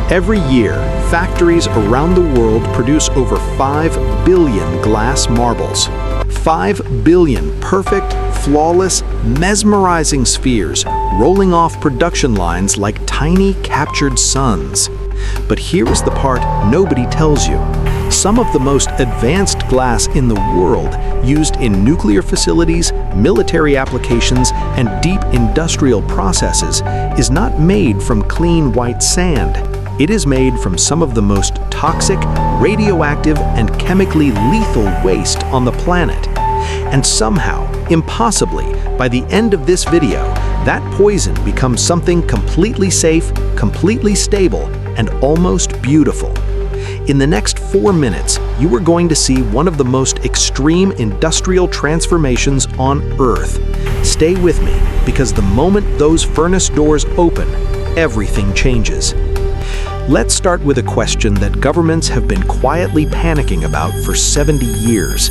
Every year, factories around the world produce over 5 billion glass marbles. 5 billion perfect, flawless, mesmerizing spheres rolling off production lines like tiny captured suns. But here is the part nobody tells you. Some of the most advanced glass in the world, used in nuclear facilities, military applications, and deep industrial processes, is not made from clean white sand. It is made from some of the most toxic, radioactive, and chemically lethal waste on the planet. And somehow, impossibly, by the end of this video, that poison becomes something completely safe, completely stable, and almost beautiful. In the next 4 minutes, you are going to see one of the most extreme industrial transformations on Earth. Stay with me, because the moment those furnace doors open, everything changes. Let's start with a question that governments have been quietly panicking about for 70 years.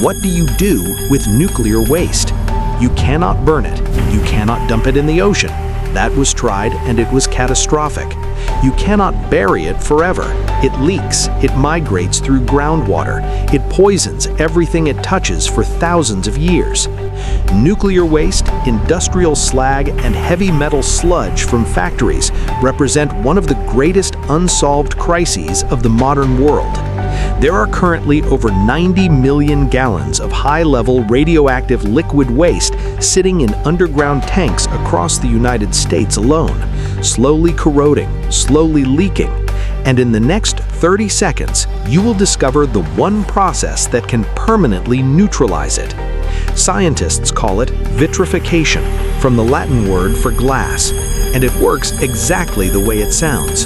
What do you do with nuclear waste? You cannot burn it. You cannot dump it in the ocean. That was tried and it was catastrophic. You cannot bury it forever. It leaks, it migrates through groundwater, it poisons everything it touches for thousands of years. Nuclear waste, industrial slag, and heavy metal sludge from factories represent one of the greatest unsolved crises of the modern world. There are currently over 90 million gallons of high-level radioactive liquid waste sitting in underground tanks across the United States alone, slowly corroding, slowly leaking. And in the next 30 seconds, you will discover the one process that can permanently neutralize it. Scientists call it vitrification, from the Latin word for glass, and it works exactly the way it sounds.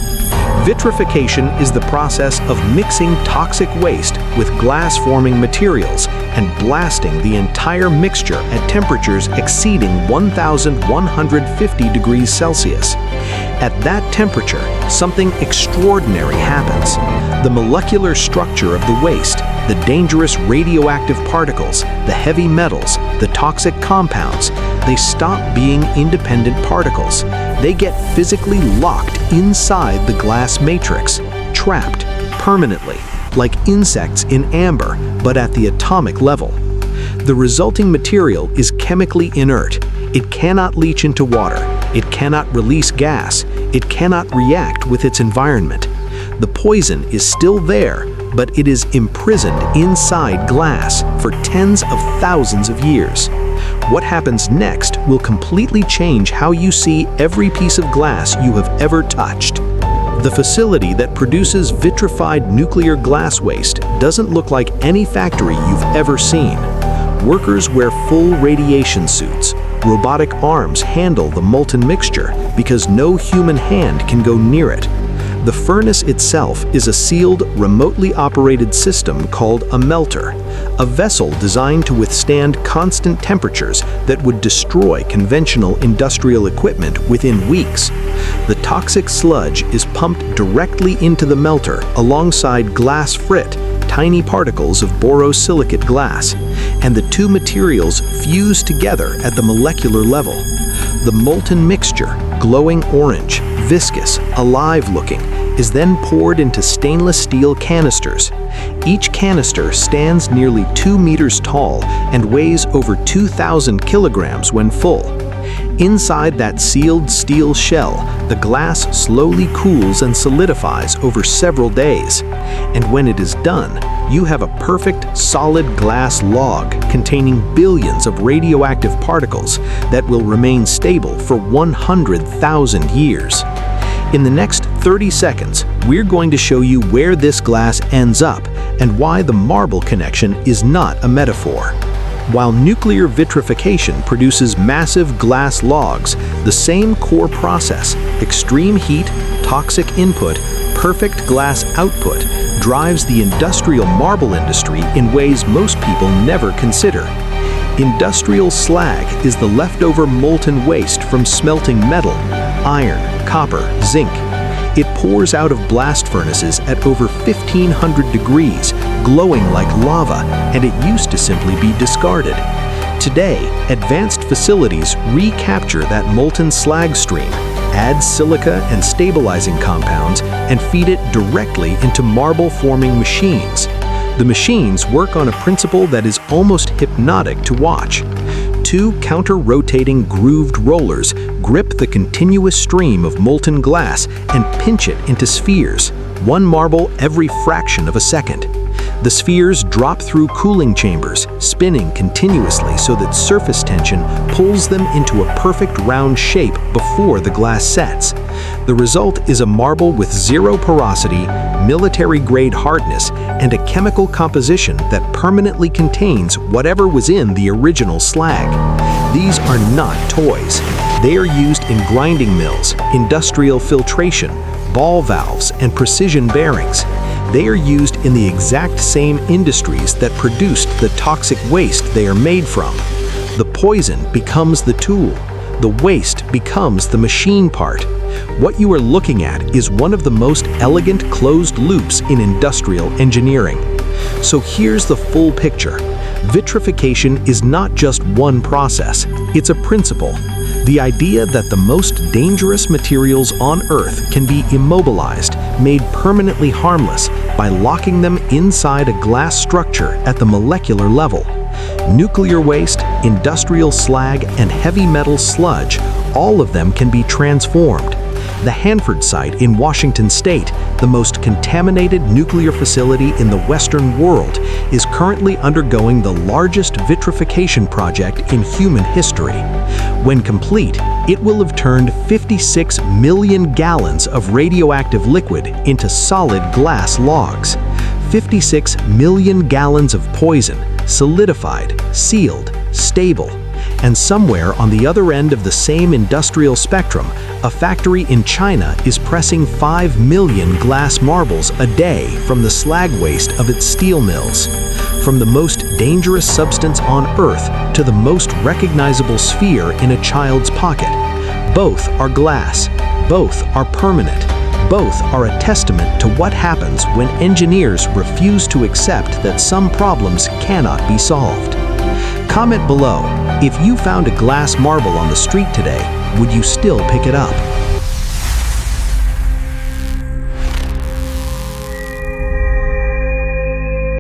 Vitrification is the process of mixing toxic waste with glass-forming materials and blasting the entire mixture at temperatures exceeding 1,150 degrees Celsius. At that temperature, something extraordinary happens. The molecular structure of the waste, the dangerous radioactive particles, the heavy metals, the toxic compounds, they stop being independent particles. They get physically locked inside the glass matrix, trapped permanently, like insects in amber, but at the atomic level. The resulting material is chemically inert. It cannot leach into water. It cannot release gas. It cannot react with its environment. The poison is still there, but it is imprisoned inside glass for tens of thousands of years. What happens next will completely change how you see every piece of glass you have ever touched. The facility that produces vitrified nuclear glass waste doesn't look like any factory you've ever seen. Workers wear full radiation suits. Robotic arms handle the molten mixture because no human hand can go near it. The furnace itself is a sealed, remotely operated system called a melter, a vessel designed to withstand constant temperatures that would destroy conventional industrial equipment within weeks. The toxic sludge is pumped directly into the melter alongside glass frit, tiny particles of borosilicate glass, and the two materials fuse together at the molecular level. The molten mixture, glowing orange, viscous, alive-looking, is then poured into stainless steel canisters. Each canister stands nearly 2 meters tall and weighs over 2,000 kilograms when full. Inside that sealed steel shell, the glass slowly cools and solidifies over several days. And when it is done, you have a perfect, solid glass log containing billions of radioactive particles that will remain stable for 100,000 years. In the next 30 seconds, we're going to show you where this glass ends up and why the marble connection is not a metaphor. While nuclear vitrification produces massive glass logs, the same core process, extreme heat, toxic input, perfect glass output, drives the industrial marble industry in ways most people never consider. Industrial slag is the leftover molten waste from smelting metal, iron, copper, zinc. It pours out of blast furnaces at over 1,500 degrees, glowing like lava, and it used to simply be discarded. Today, advanced facilities recapture that molten slag stream. add silica and stabilizing compounds, and feed it directly into marble-forming machines. The machines work on a principle that is almost hypnotic to watch. Two counter-rotating grooved rollers grip the continuous stream of molten glass and pinch it into spheres, one marble every fraction of a second. The spheres drop through cooling chambers, spinning continuously so that surface tension pulls them into a perfect round shape before the glass sets. The result is a marble with zero porosity, military-grade hardness, and a chemical composition that permanently contains whatever was in the original slag. These are not toys. They are used in grinding mills, industrial filtration, ball valves, and precision bearings. They are used in the exact same industries that produced the toxic waste they are made from. The poison becomes the tool. The waste becomes the machine part. What you are looking at is one of the most elegant closed loops in industrial engineering. So here's the full picture. Vitrification is not just one process, it's a principle. The idea that the most dangerous materials on Earth can be immobilized, made permanently harmless by locking them inside a glass structure at the molecular level. Nuclear waste, industrial slag, and heavy metal sludge, all of them can be transformed. The Hanford Site in Washington State, the most contaminated nuclear facility in the Western world, is currently undergoing the largest vitrification project in human history. When complete, it will have turned 56 million gallons of radioactive liquid into solid glass logs. 56 million gallons of poison, solidified, sealed, stable. And somewhere on the other end of the same industrial spectrum, a factory in China is pressing 5 million glass marbles a day from the slag waste of its steel mills. From the most dangerous substance on Earth to the most recognizable sphere in a child's pocket. Both are glass. Both are permanent. Both are a testament to what happens when engineers refuse to accept that some problems cannot be solved. Comment below, if you found a glass marble on the street today, would you still pick it up?